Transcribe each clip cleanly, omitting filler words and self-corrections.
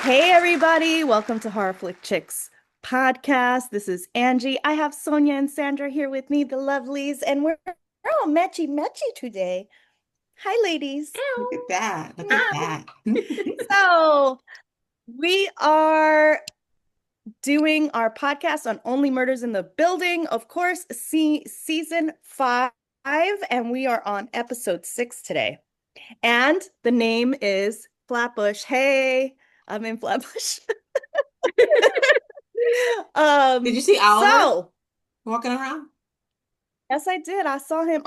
Hey, everybody. Welcome to Horror Flick Chicks podcast. This is Angie. I have Sonia and Sandra here with me, the lovelies, and we're all matchy matchy today. Hi, ladies. Look at that. Look at Meow. that. So, we are doing our podcast on Only Murders in the Building, of course, season 5, and we are on episode 6 today. And the name is Flatbush. Hey, I'm in Flatbush. Did you see Oliver So walking around? yes, I did. I saw him.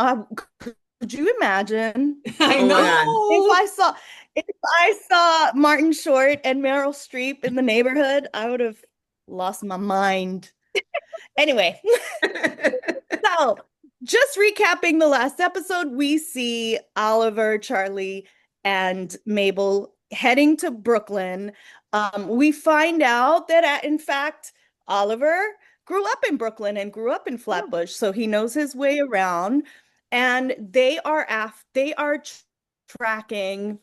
Could you imagine I Oh my God. if know. I saw Martin Short and Meryl Streep in the neighborhood? I would have lost my mind. Anyway, so just recapping the last episode, we see Oliver, Charlie, and Mabel heading to Brooklyn. We find out that, in fact, Oliver grew up in Brooklyn and grew up in Yeah. Flatbush, so he knows his way around. And they are tracking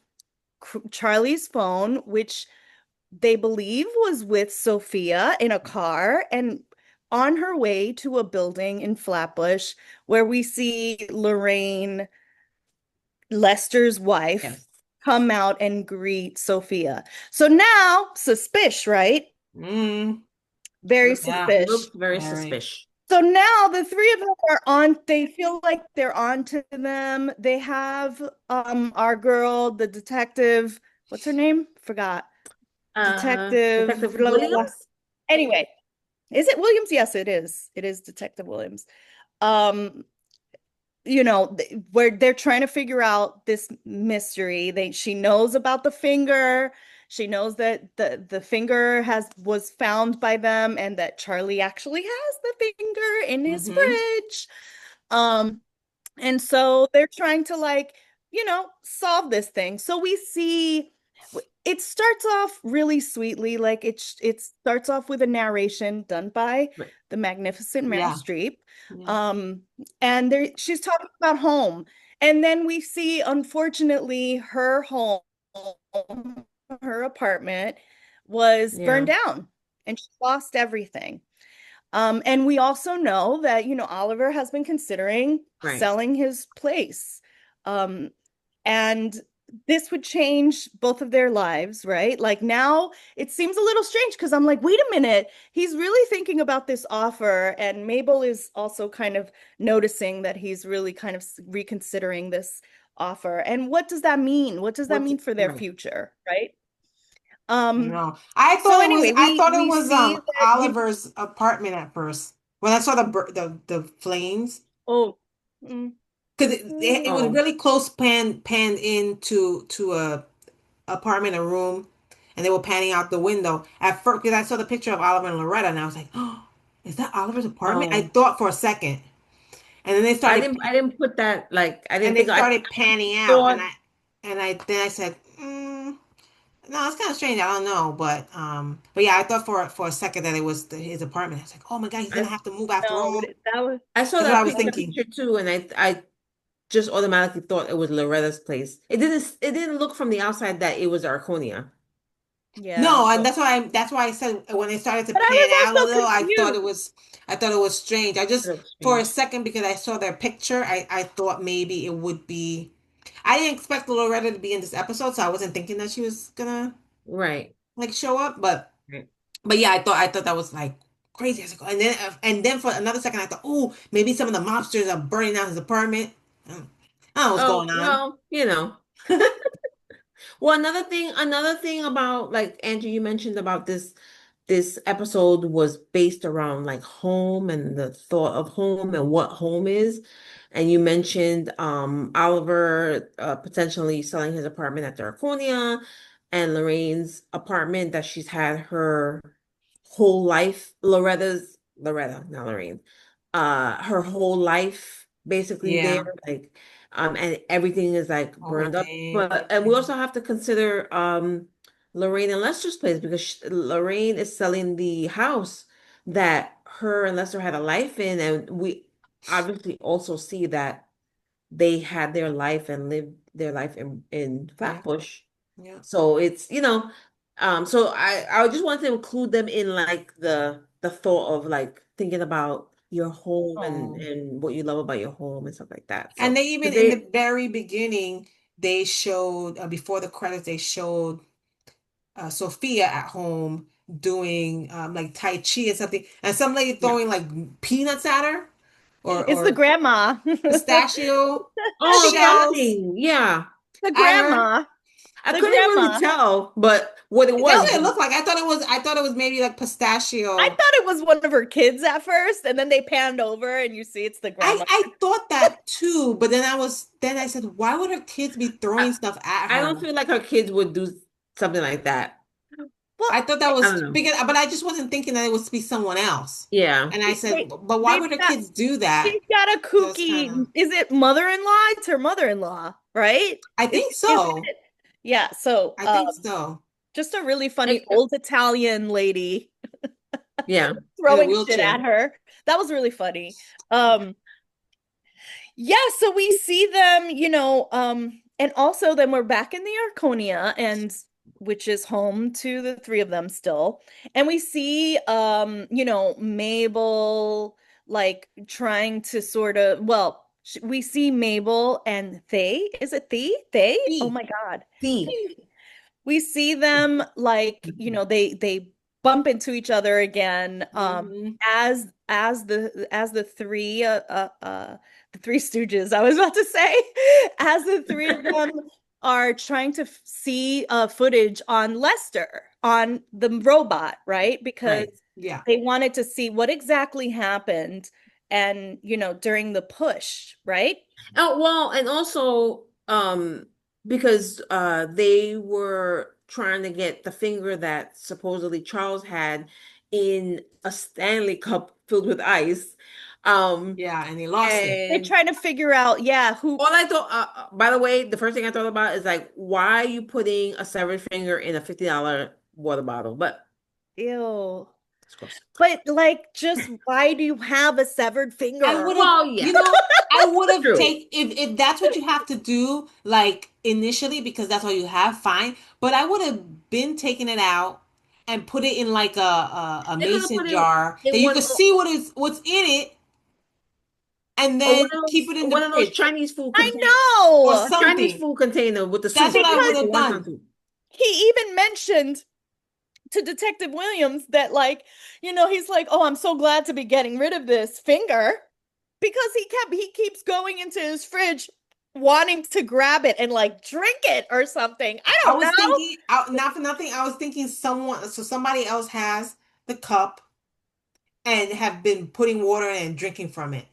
Charlie's phone, which they believe was with Sophia in a car and on her way to a building in Flatbush where we see Lorraine, Lester's wife, Yes. come out and greet Sophia. So now, suspicious, right? Mm, Very yeah. suspicious. Looks very Very. suspicious. So now the three of them are on, they feel like they're on to them. They have our girl, the detective, what's her name? Forgot. Detective Detective la, la, la. Williams? Anyway, is it Williams? Yes, it is. It is Detective Williams. Um, where they're trying to figure out this mystery. She knows about the finger. She knows that the finger was found by them and that Charlie actually has the finger in his Mm-hmm. fridge. Um, and so they're trying to solve this thing. So we see it starts off really sweetly, like it starts off with a narration done by Right. the magnificent Meryl Yeah. Streep. Yeah. Um, and she's talking about home. And then we see, unfortunately, her home, her apartment was burned Yeah. down and she lost everything. And we also know that, Oliver has been considering Right. selling his place. Um, and this would change both of their lives, right? Like now it seems a little strange because I'm like, wait a minute, he's really thinking about this offer. And Mabel is also kind of noticing that he's really kind of reconsidering this offer. And what does that mean? What does that What's mean for their Right. future, right? no. I So thought it was anyway, I we thought it we was see that, Oliver's apartment at first. When I saw the flames. oh, mm, Because it was mm, Oh. really close panned into to a apartment, a room, and they were panning out the window at first because I saw the picture of Oliver and Loretta, and I was like, "Oh, is that Oliver's apartment?" I Oh. thought for a second, and then I didn't put that like I and didn't they think I started panning out, thought and I then I said, "No, it's kind of strange. I don't know, but yeah, I thought for a second that it was his apartment. I was like, oh my God, he's gonna I have to move after no, all. that was I saw That's what I that was that thinking. picture too, and I just automatically thought it was Loretta's place. It didn't look from the outside that it was Arconia. yeah. No, and So, that's why I said when it started to But I pan was out a also little, confused. I thought it was strange. I it just looks for a strange. second because I saw their picture, I thought maybe it would be. I didn't expect Loretta to be in this episode, so I wasn't thinking that she was gonna Right. like show up. Right. But yeah, I thought that was like crazy. I was like, and then for another second, I thought, oh, maybe some of the mobsters are burning down his apartment. I don't know what's Oh, going on. well. Well, another thing about like Andrew, you mentioned about this episode was based around like home and the thought of home and what home is. And you mentioned Oliver potentially selling his apartment at Draconia and Lorraine's apartment that she's had her whole life. Loretta, not Lorraine. Her whole life basically there, Yeah. like and everything is like Oh burned up. dang. But we also have to consider Lorraine and Lester's place because Lorraine is selling the house that her and Lester had a life in, and we obviously also see that they had their life and lived their life in Yeah. Flatbush. Yeah. So it's So I just want to include them in like the thought of like thinking about your home Oh, and what you love about your home and stuff like that. And So they even 'cause in the they very beginning, they showed before the credits, they showed Sophia at home doing like Tai Chi or something, and some lady yeah. throwing like peanuts at her it's the or grandma. pistachio Oh, the shells acting. Yeah. The at her. grandma. I The couldn't really grandma. tell, but what it That's was. what it looked like. I thought it was maybe like I pistachio. thought it was one of her kids at first, and then they panned over and you see it's the grandma. I thought that too, but then I said, why would her kids be I, throwing stuff at I don't her? feel like her kids would do something like that. Well, I thought that I was don't know. because, but I just wasn't thinking that it would be someone else. Yeah. And I said, they but why they've would her got kids do that? she's got a So it's kind kooky. of, Is it mother-in-law? It's her mother-in-law, right? I think Isn't so. it? Yeah. So, I think so. just a really funny Like, old Italian lady yeah. In a throwing shit at wheelchair. her. That was really funny. Um, Yeah, so we see them, and also then we're back in the Arconia and which is home to the three of them still. And we see Mabel like trying to sort of, well, we see Mabel and they, is it they? Oh See, my God. See. We see them like, they bump into each other again hmm as the three the Three Stooges, I was about to say, as the three of them are trying to see footage on Lester, on the robot, right? Because Right. Yeah. they wanted to see what exactly happened and, during the push, right? Oh, well, and also because they were trying to get the finger that supposedly Charles had in a Stanley Cup filled with ice. Um Yeah. And he lost it. They're and trying to figure out, yeah, who, all I thought by the way, the first thing I thought about is like, why are you putting a severed finger in a $50 water bottle? But ew. it's gross. But like, just why do you have a severed I finger? would have, Well, yeah, I would have true. take if that's what you have to do, like initially, because that's all you have, fine. But I would have been taking it out and put it in like a They could have mason put it jar that in you one could see what's in it, and then keep it in the one of those fridge Chinese food I containers. or know, Chinese something. food container with the That's soup. what I would because have Wonton done. soup. he even mentioned to Detective Williams that, like, he's like, oh, I'm so glad to be getting rid of this finger because he keeps going into his fridge wanting to grab it and like drink it or something. I I don't know. was thinking, not for nothing. I was thinking somebody else has the cup and have been putting water in and drinking from it.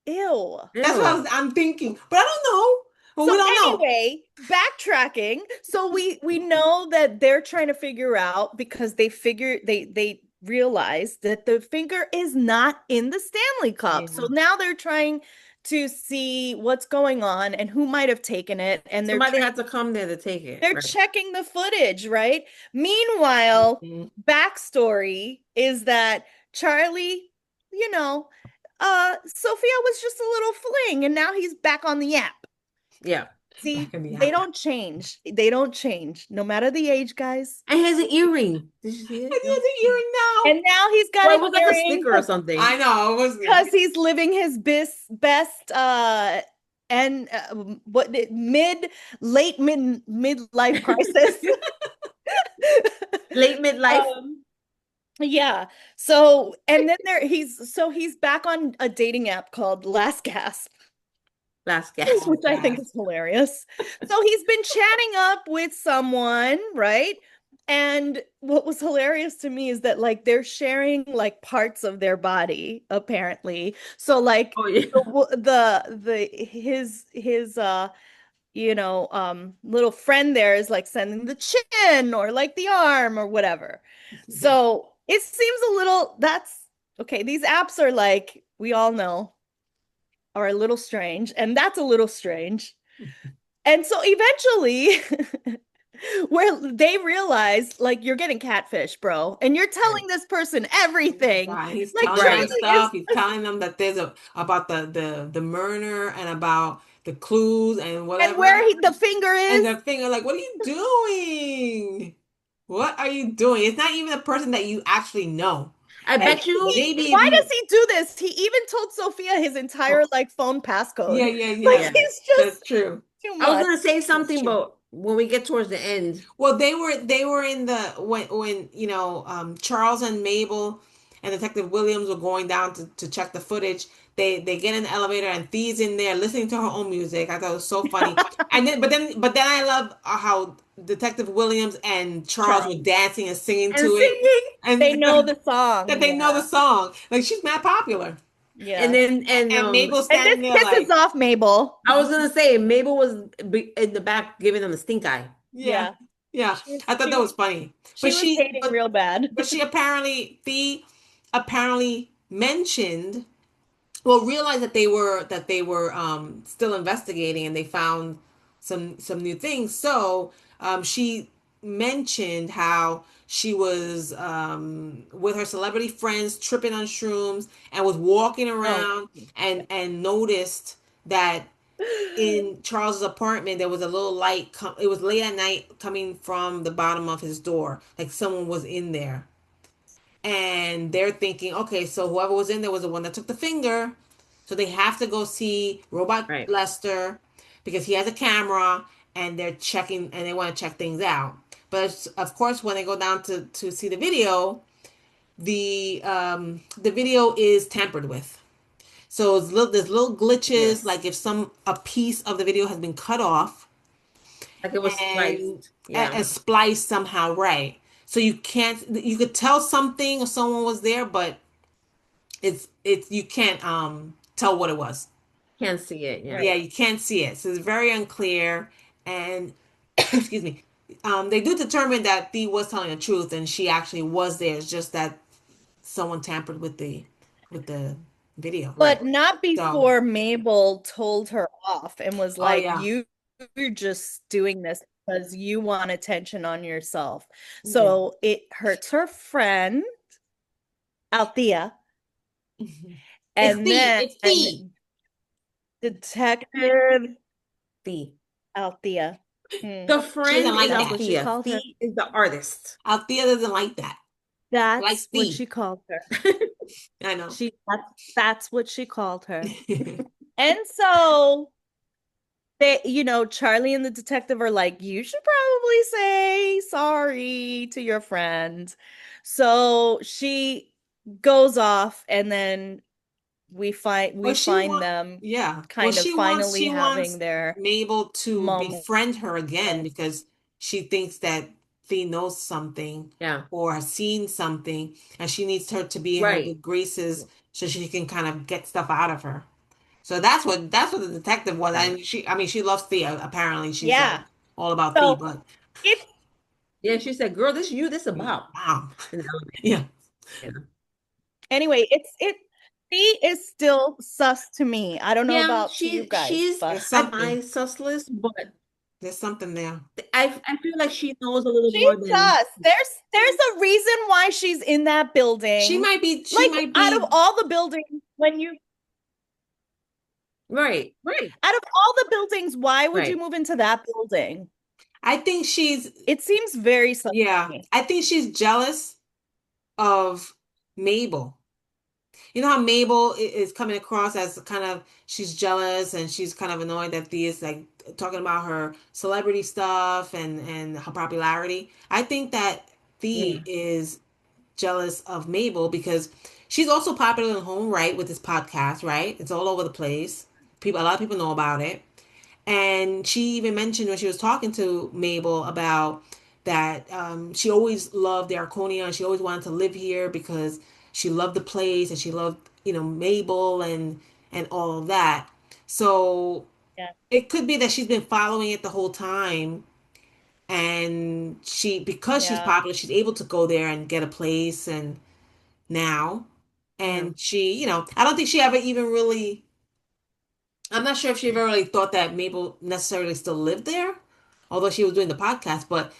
Ew. That's what Ew. I'm thinking, but I don't know. Well, we So don't know. anyway, backtracking. So we know that they're trying to figure out because they realize that the finger is not in the Stanley Cup. So Yeah. now they're trying to see what's going on and who might have taken it, and Somebody had to come there to take it. they're Right. checking the footage, right? Meanwhile, Mhm. backstory is that Charlie, Sophia was just a little fling, and now he's back on the app. Yeah. See, Back in the they app. don't change. They don't change, no matter the age, guys. And he has an earring. Did you see And it? he has an earring now. And now he's got Well, it an was like a earring sticker or something. I know. It was. because he's living his best and what midlife crisis. Late midlife. um yeah. So and then he's back on a dating app called Last Gasp, Last gasp. Oh, which I think gas. is hilarious. So he's been chatting up with someone, right? And what was hilarious to me is that like they're sharing like parts of their body, apparently. So like Oh yeah. the his little friend there is like sending the chin or like the arm or whatever. So it seems a little, that's okay. These apps are like, we all know, are a little strange, and that's a little strange. And so eventually, where they realize, like, you're getting catfish, bro, and you're telling this person everything. Right. He's Like, telling them Right. Charlie is, stuff. He's telling them that there's about the murder and about the clues and and whatever. where the finger And is. they're thinking like, what are you doing? What are you doing? It's not even a person that you actually know. I And bet you. maybe if Why does you, he do this? He even told Sophia his entire oh, like phone passcode. yeah, yeah, Like yeah. Yeah, he's just That's true. too I was much. gonna say That's something, true. but when we get towards the end, Well, they were in the when Charles and Mabel and Detective Williams were going down to check the footage. They get in the elevator and Thee's in there listening to her own music. I thought it was so funny. And then I love how Detective Williams and Charles were Charles. dancing and singing and to it, singing, and They know the that song. they know the Yeah. song. Like she's mad popular, and Yeah. then and Mabel's And this standing there pisses like, off Mabel. I was gonna say Mabel was in the back giving them a stink eye. yeah, Yeah. yeah. She was I thought she that was was funny. But she was she, hating but real bad. but she apparently Thee apparently mentioned, well, realized that they were still investigating and they found some new things. So she mentioned how she was with her celebrity friends tripping on shrooms and was walking Oh. around and noticed that in Charles's apartment there was a little light it was late at night coming from the bottom of his door, like someone was in there. And they're thinking, okay, so whoever was in there was the one that took the finger. So they have to go see Robot Right. Lester because he has a camera and they're checking and they want to check things out. But of course, when they go down to see the video, the video is tampered with. So there's little glitches, Yes. like if some a piece of the video has been cut off Like it was and spliced. Yeah. spliced somehow, right? So you could tell something or someone was there, but it's you can't tell what it was. Can't see it. Yeah. Yeah, Right. you can't see it, so it's very unclear. And excuse me, they do determine that Thee was telling the truth and she actually was there. It's just that someone tampered with the video. Right. But not So, before Mabel told her off and was oh like, yeah, you're just doing this because you want attention on yourself. yeah. So it hurts her friend, Althea, It's and Thee. then It's Thee. Detective Thee. Althea. Hmm. The She doesn't friend is like That's that. what she Althea. called her. Thee is the artist. Althea doesn't like that. She likes That's what Thee. she called her. I know. That's what she called her. And so Charlie and the detective are like, you should probably say sorry to your friend. So she goes off and then we Well, she find want them yeah. Well, kind of finally she having wants their Mabel to moment. befriend her again because she thinks that Thea knows something Yeah. or has seen something, and she needs her to be in her Right. good graces so she can kind of get stuff out of her. So that's what the detective was. Right. And I mean, she loves Thea. Apparently, she's Yeah. all about Thea. So But it's Yeah, she said, "Girl, this you. This about." wow, In the elevator. yeah, Yeah. anyway, she is still sus to me. I don't know Yeah, about to you guys, she's but there's at something. my sus list, but There's something there. I feel like she knows a little she's more than sus. There's a reason why she's in that She building. might be. She Like might out of be. all the buildings, right, right, out of all the buildings, why would you right. move into that building? I think she's. It seems very sus to Yeah, me. I think she's jealous of Mabel. You know how Mabel is coming across as kind of she's jealous and she's kind of annoyed that Thea's like talking about her celebrity stuff and her popularity. I think that Thea Yeah, is jealous of Mabel because she's also popular in her own right with this podcast, right? It's all over the place. A lot of people know about it. And she even mentioned when she was talking to Mabel about that she always loved the Arconia and she always wanted to live here because she loved the place and she loved, Mabel and all of that. So Yeah, it could be that she's been following it the whole time and because she's yeah, popular, she's able to go there and get a place and now. yeah. And I don't think she ever even really I'm not sure if she ever really thought that Mabel necessarily still lived there, although she was doing the podcast. But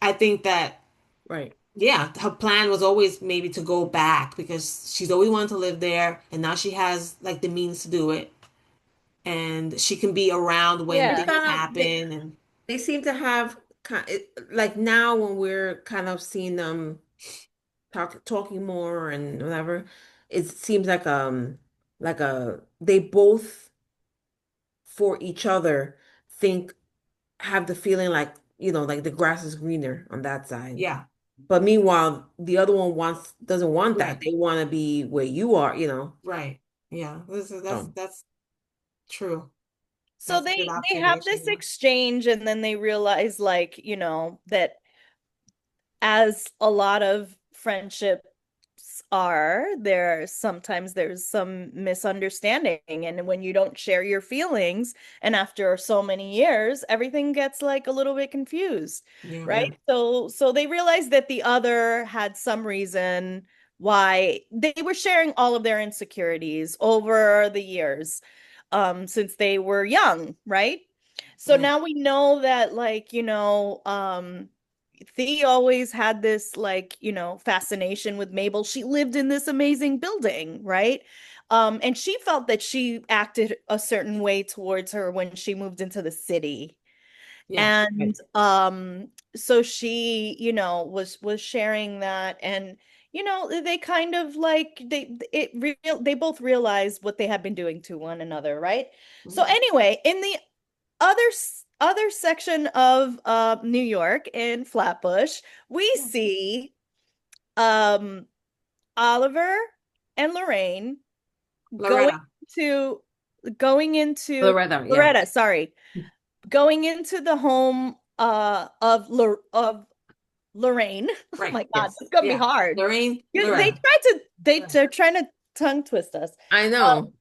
I think that, Right. yeah, her plan was always maybe to go back because she's always wanted to live there. And now she has like the means to do it. And she can be around when They yeah. things kind of happen. And they seem to have like now when we're kind of seeing them talking more and whatever, it seems like a they both for each other think have the feeling like, like the grass is greener on that side. Yeah. But meanwhile, the other one doesn't want that. Right. They want to be where you are. Right. Yeah. So That's true. So That's a they good they have observation. this Yeah. exchange and then they realize like, that as a lot of friendships are, there's some misunderstanding. And when you don't share your feelings, and after so many years, everything gets like a little bit confused, Yeah. right? So they realized that the other had some reason why they were sharing all of their insecurities over the years, since they were young, right? So Right. now we know that, like, Thea always had this, like, fascination with Mabel. She lived in this amazing building, right? And she felt that she acted a certain way towards her when she moved into the city. Yeah. And right. so she, was sharing that, and they kind of like they both realized what they had been doing to one another, right? So Mhm. anyway, in the other section of New York in Flatbush, we Yeah. see um Oliver and Lorraine going Loretta. to going into Loretta, yeah. Loretta, sorry, going into the home of Lorraine. Oh Right. my God, Yes. it's gonna be Yeah. hard. Lorraine. They Loretta. tried to Right. they're trying to tongue twist us. I know.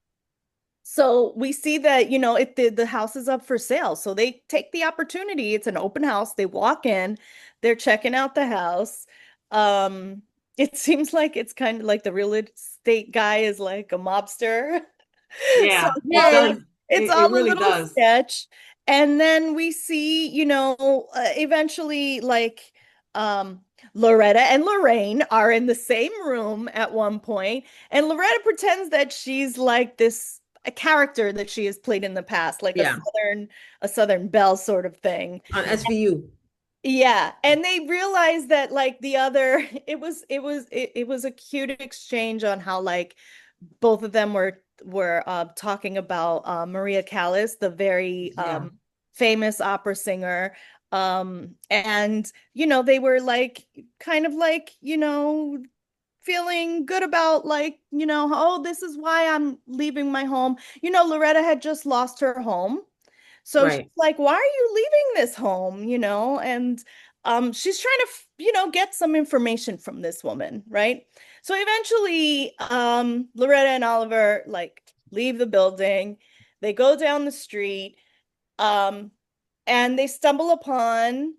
So we see that, the house is up for sale. So they take the opportunity. It's an open house. They walk in, they're checking out the house. Um, it seems like it's kind of like the real estate guy is like a mobster. So Yeah. It Yeah. does. it's It all a really little does. sketch. And then we see, eventually, like, um, Loretta and Lorraine are in the same room at one point, and Loretta pretends that she's like this a character that she has played in the past, like Yeah. a Southern Belle sort of thing. On SVU. Yeah, and they realized that, like, the other, it was a cute exchange on how, like, both of them were talking about Maria Callas, the very Yeah. famous opera singer. And they were like kind of like, feeling good about, like, oh, this is why I'm leaving my home. Loretta had just lost her home. So she's Right. like, why are you leaving this home? And she's trying to, get some information from this woman, right? So eventually, Loretta and Oliver like leave the building. They go down the street, um, and they stumble upon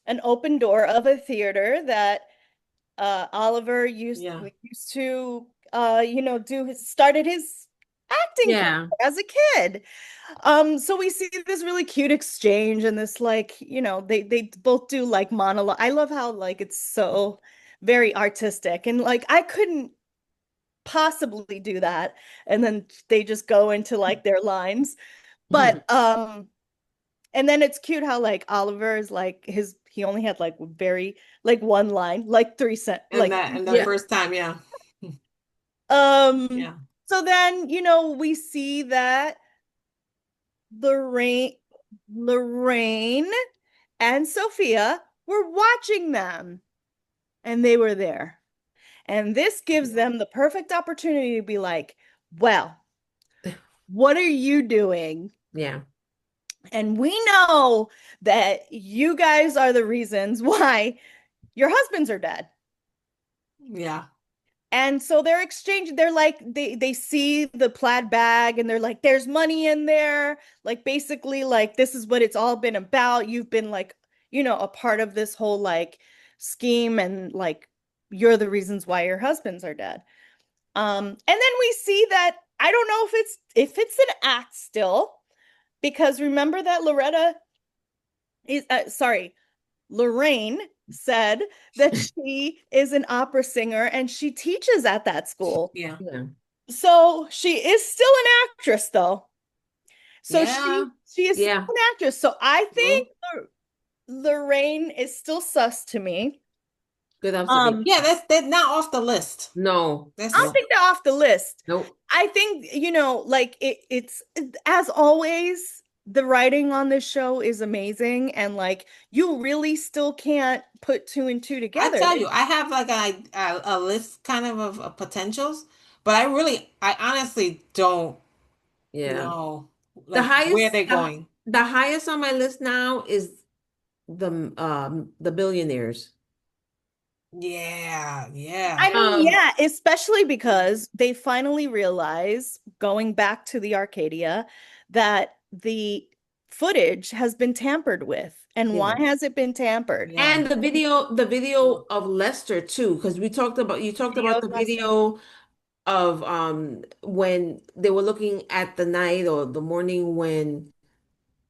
an open door of a theater that Oliver Yeah. used to started his acting career Yeah. as a kid. So we see this really cute exchange and this, like, they both do like monologue. I love how, like, it's so very artistic, and like I couldn't possibly do that. And then they just go into like their lines. But and then it's cute how, like, Oliver is like he only had like very like one line, like three cent And like that and the Yeah. first time, yeah. um Yeah. so then, we see that Lorraine Lorraine and Sophia were watching them, and they were there. And this gives Yeah. them the perfect opportunity to be like, well, what are you doing? Yeah. And we know that you guys are the reasons why your husbands are dead. Yeah. And so they're exchanging, they're like, they see the plaid bag and they're like, there's money in there. Like, basically, like, this is what it's all been about. You've been like, a part of this whole like scheme, and like you're the reasons why your husbands are dead. And then we see that, I don't know if it's an act still, because remember that Lorraine said that she is an opera singer and she teaches at that school. Yeah. Yeah. So she is still an actress, though. So Yeah. she is still Yeah. an actress. So I Well, think Lorraine is still sus to me. Good Um, observation. Yeah, they're not off the list. No, I don't That's no, think they're off the list. nope. I think, like it's as always, the writing on this show is amazing, and like you really still can't put two and two I together. tell you, I have like a list kind of potentials, but I honestly don't Yeah. know The like where highest they're going. the highest on my list now is the billionaires. Yeah, yeah. I mean, Um, yeah, especially because they finally realize, going back to the Arcadia, that the footage has been tampered with. And why yeah. has it been tampered? Yeah. And the video of Lester too, because you talked about Video the lesson. video of when they were looking at the night or the morning when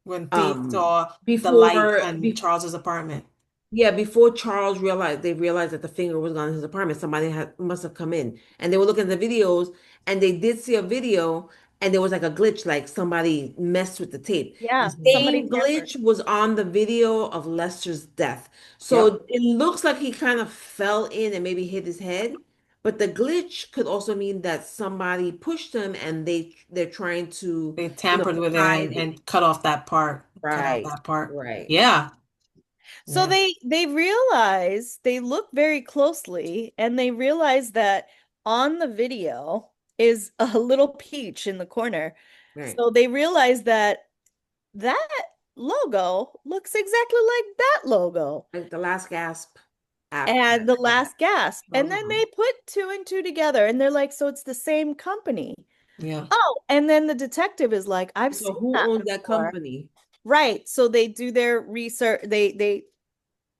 When they um saw the light before on be, Charles's apartment. yeah, before Charles realized that the finger was gone in his apartment. Somebody had must have come in, and they were looking at the videos, and they did see a video, and there was like a glitch, like somebody messed with the tape. The Yeah, somebody same tampered. glitch was on the video of Lester's death. Yep. So it looks like he kind of fell in and maybe hit his head, but the glitch could also mean that somebody pushed him, and they're trying to, They tampered with it hide it. and cut off that part. Cut out Right, that part. right. Yeah. So Yeah. they realize, they look very closely, and they realize that on the video is a little peach in the corner. Right. So they realize that that logo looks exactly like that logo Like the last gasp app. and the last gasp. And then Uh-huh. they put two and two together, and they're like, so it's the same company. Yeah. Oh, and then the detective is like, I've So seen who that owns that before. company? Right. So they do their research. They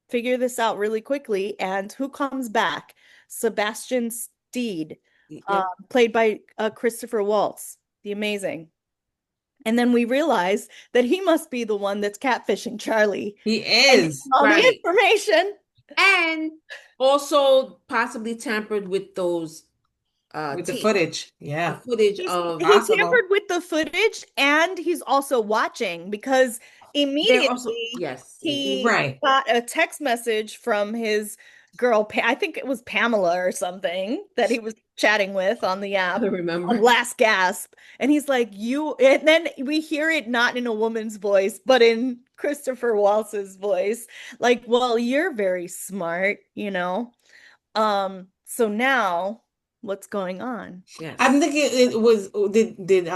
figure this out really quickly. And who comes back? Sebastian Steed, Yep. played by Christopher Waltz, the amazing. And then we realize that he must be the one that's catfishing Charlie He and is all the Right. information. And also possibly tampered with those with the tapes, footage. the Yeah. footage of He tampered Possible. with the footage, and he's also watching because they're also, immediately yes. he Right. got a text message from his girl, I think it was Pamela or something, that he was chatting with on the I app don't on remember. Last Gasp. And he's like, you, and then we hear it not in a woman's voice, but in Christopher Waltz's voice. Like, well, you're very smart, you know? So now what's going on? I'm Yes. thinking it was did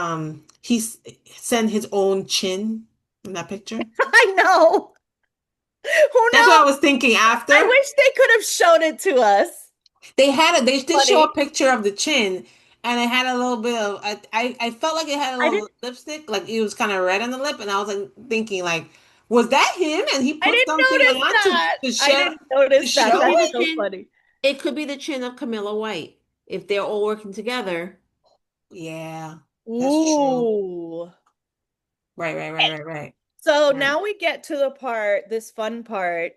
he send his own chin in that picture? I know. Who That's what I knows? was thinking I after. wish they could have shown it to us. They did show Funny. a picture of the chin and it had a little bit of I felt like it had a I little didn't lipstick, like it was kind of red on the lip, and I was like thinking like, was that him? And he I put didn't something notice on that. to I show didn't notice that. It could show be That's it? the so chin. funny. It could be the chin of Camilla White if they're all working together. Yeah, that's true. Ooh. Right, right, right, right, right. So Right. now we get to the part, this fun part,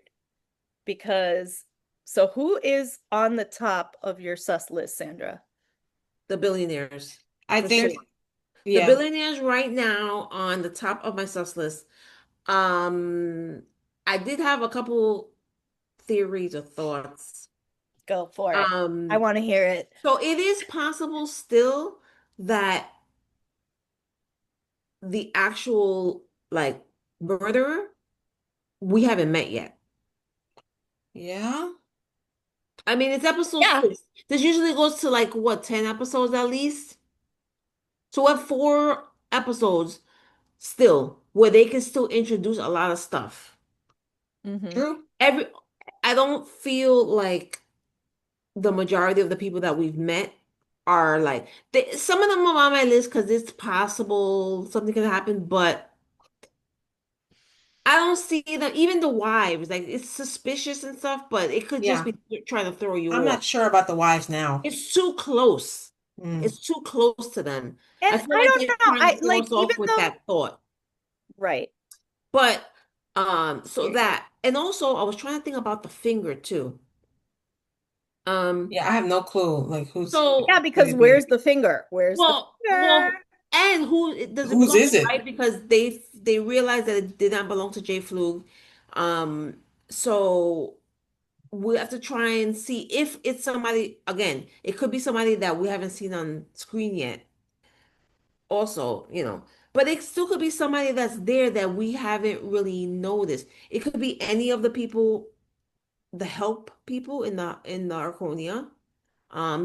because so who is on the top of your sus list, Sandra? The billionaires, I for sure. There's think, The yeah, billionaires right now on the top of my sus list. Um, I did have a couple theories or thoughts. go for it. I Um, want to hear it. so it is possible still that the actual like murderer we haven't met yet. yeah, I mean, it's episode Yeah. 6. This usually goes to like what, 10 episodes at least? So we have 4 episodes still where they can still introduce a lot of stuff. Mm-hmm. true. Every I don't feel like the majority of the people that we've met are like some of them are on my list because it's possible something can happen, but I don't see them. Even the wives, like it's suspicious and stuff, but it could just Yeah, be trying to throw you I'm off. not sure about the wives now. It's too close. Mm, It's too close to them. I And feel I like don't they're know. trying to I throw like, us even off with though, that thought. right. But so that, and also I was trying to think about the finger too. Um, yeah, I have no clue. Like Yeah, so could because it be? where's the finger? Where's the finger? and who does it Whose belong is to? it? Right, because they realized that it did not belong to Jay Flug. Um, so we have to try and see if it's somebody, again, it could be somebody that we haven't seen on screen yet. Also, but it still could be somebody that's there that we haven't really noticed. It could be any of the people, the help people in the Arconia.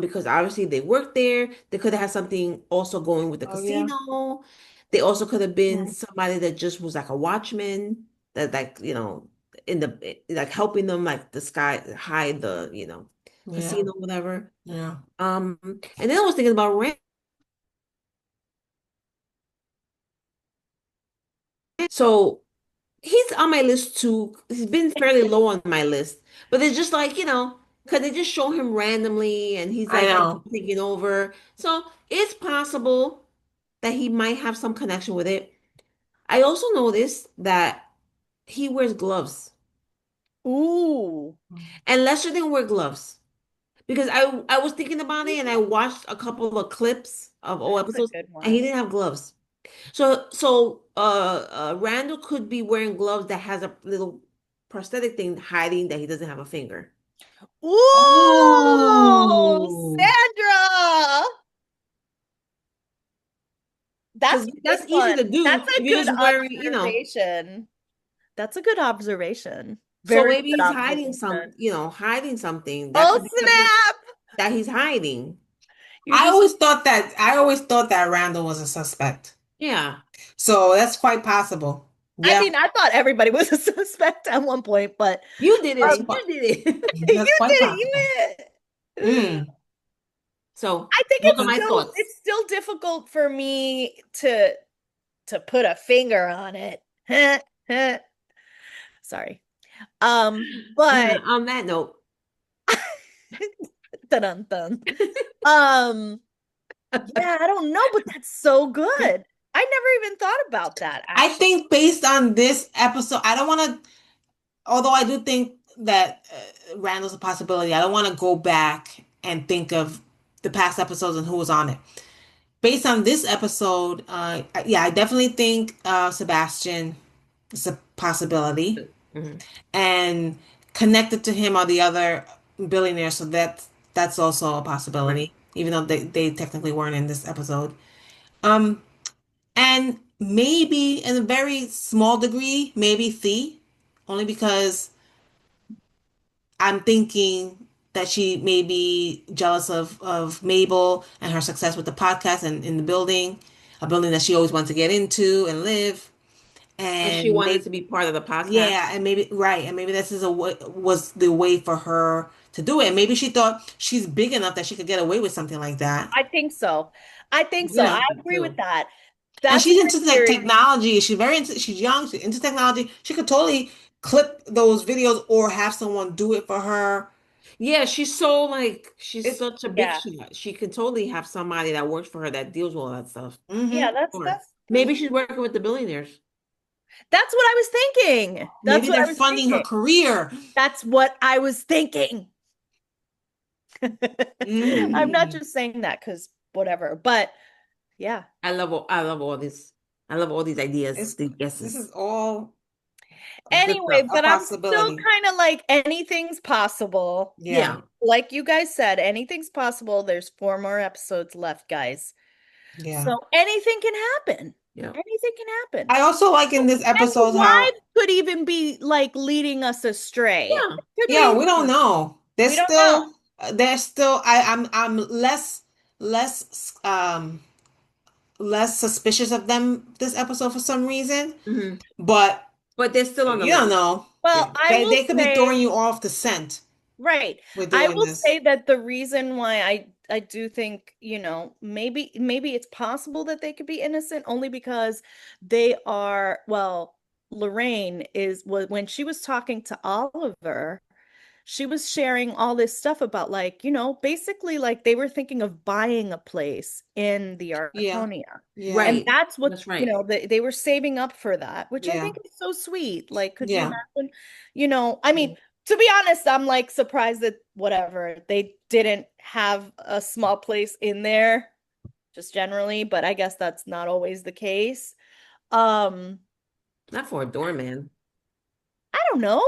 Because obviously they worked there. They could have had something also going with the Oh yeah. casino. They also could have been Hmm. somebody that just was like a watchman that, like, in the like helping them, like the sky hide the, Yeah. casino, whatever. Yeah. And then I was thinking about Rand. So he's on my list too. He's been fairly low on my list, but it's just like, because they just show him randomly and he's I like know. taking over. So it's possible that he might have some connection with it. I also noticed that he wears gloves, Ooh, and Lester didn't wear gloves because I was thinking about it and I watched a couple of clips of old that's a episodes good and he one. didn't have gloves. So Randall could be wearing gloves that has a little prosthetic thing hiding that he doesn't have a finger. Ooh, Oh, Sandra. That's Because a good that's easy to one. do That's if a you're good just wearing. observation. That's a good observation. So Very maybe good he's hiding observation. hiding something. That Oh, could be something snap. that he's hiding. You're just, I always thought that Randall was a suspect. Yeah. So that's quite possible. I Yeah. mean, I thought everybody was a suspect at one point, but You did it. That's um, quite You did it. that's you quite did it. possible. You did. Mm. So I think those are it's my Okay. still thoughts. it's still difficult for me to put a finger on it. Sorry. But On that note, dun dun dun. Um, yeah, I don't know, but that's so good. I never even thought about that I actually. think based on this episode, I don't want to, although I do think that Randall's a possibility, I don't want to go back and think of the past episodes and who was on it. Based on this episode, yeah, I definitely think Sebastian is a possibility. Mhm. And connected to him are the other billionaires, so that's also a Right. possibility, even though they technically weren't in this episode. Um, and maybe in a very small degree, maybe Thea, only because I'm thinking that she may be jealous of Mabel and her success with the podcast and in the building, a building that she always wanted to get into and live. And she And wanted maybe to be part of the podcast. yeah, and maybe right, and maybe this is was the way for her to do it. And maybe she thought she's big enough that she could get away with something like that. I think so. I think so. Yeah, I I think agree with too. that. And That's she's my into theory. technology. She's very into. She's young. She's into technology. She could totally clip those videos or have someone do it for her. Yeah, she's It. such a big Yeah. shot. She could totally have somebody that works for her that deals with all that stuff. Yeah, Hmm. Or maybe she's working with the billionaires. that's what I was thinking. That's Maybe what they're I was funding her thinking. career. That's what I was thinking. I'm not Hmm. just saying that because whatever, but yeah. I love all these ideas, It's these this is guesses. all Good stuff. Anyway, a but I'm still possibility. kind of like anything's possible. Yeah. Yeah. Like you guys said, anything's possible. There's 4 more episodes left, guys. Yeah. So anything can happen. Yeah. Anything can happen. I also like in this And the episode how wives could even be like leading us astray. Yeah. Could yeah, be. we don't know. We don't know. There's still I'm less less suspicious of them this episode for some reason. Hmm. But But they're still on the you don't list. know. Well, Yeah. I will They could be say, throwing you off the scent right. with I doing will this. say that the reason why I do think, maybe it's possible that they could be innocent only because they are, well, Lorraine when she was talking to Oliver, she was sharing all this stuff about like, basically like they were thinking of buying a place in the Yeah. Arconia. Yeah. And Right. that's what, That's right. they were saving up for that, which I Yeah. think is so sweet. Like, could you Yeah. imagine? I mean, to be honest, I'm like surprised that whatever, they didn't have a small place in there just generally, but I guess that's not always the case. Um, Not for a doorman. I don't know.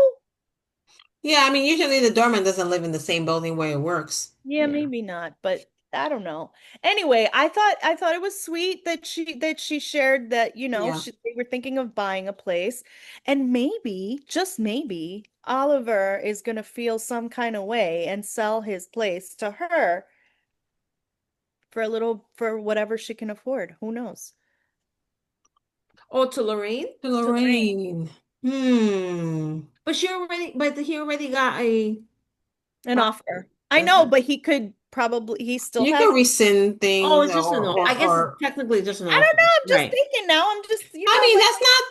Yeah, I mean, usually the doorman doesn't live in the same building where it works. Yeah, Yeah. maybe not, but I don't know. Anyway, I thought it was sweet that she shared that, Yeah. they were thinking of buying a place, and maybe, just maybe, Oliver is gonna feel some kind of way and sell his place to her for whatever she can afford. Who knows? Oh, to Lorraine? To To Lorraine. Lorraine. Hmm. But he already got a An property. offer. I That's know, it. but he still You has. can rescind Oh, things it's just an offer. I guess it's or technically just an I don't offer. know. I'm just Right. thinking now. I'm just, I mean,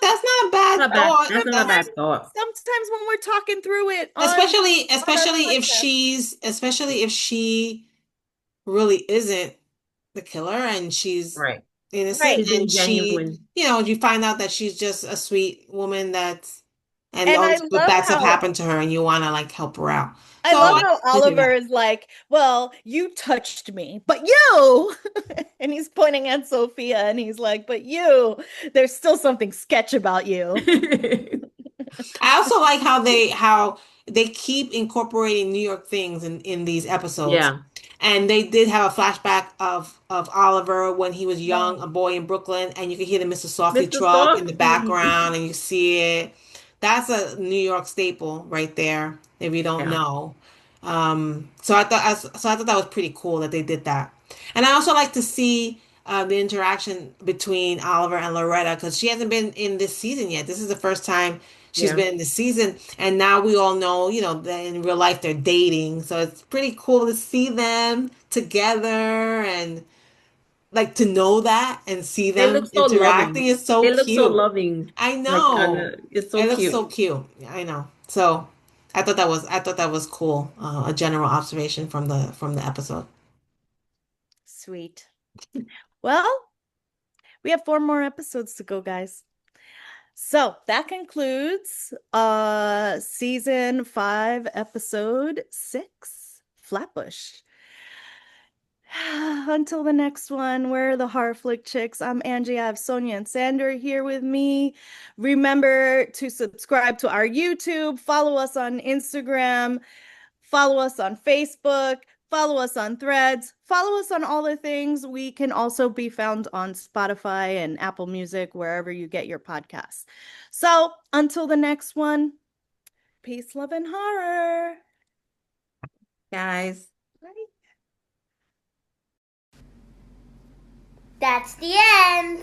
that's not a bad Not bad. thought. That's not a That's bad thought. sometimes when we're talking through it especially on our especially if podcast. she really isn't the killer and she's Right. innocent Right. She's being and she, genuine. you find out that she's just a sweet woman that's and And all I this good love bad stuff how happened to her and you want to like help her out. I So love I how can see Oliver that. is like, "Well, you touched me, but you," and he's pointing at Sophia, and he's like, "But you, there's still something sketch about you." I also like how they keep incorporating New York things in these episodes. Yeah. And they did have a flashback of Oliver when he was young, Right. a boy in Brooklyn, and you can hear the Mr. Softly Mr. truck in the Softly. background and you see it. That's a New York staple right there, if you don't Yeah. know. So I thought that was pretty cool that they did that. And I also like to see the interaction between Oliver and Loretta because she hasn't been in this season yet. This is the first time she's Yeah. been in this season, and now we all know, that in real life they're dating. So it's pretty cool to see them together and like to know that and see They look them so interacting loving. is so They look so cute. loving. I Like know. it's so It looks so cute. cute. I know. So I thought that was cool. A general observation from the episode. Sweet. Well, we have 4 more episodes to go, guys. So that concludes season 5, episode 6, Flatbush. Until the next one, we're the Horror Flick Chicks. I'm Angie. I have Sonia and Sander here with me. Remember to subscribe to our YouTube, follow us on Instagram, follow us on Facebook, follow us on Threads, follow us on all the things. We can also be found on Spotify and Apple Music, wherever you get your podcasts. So until the next one, peace, love, and horror. Guys. Bye. That's the end.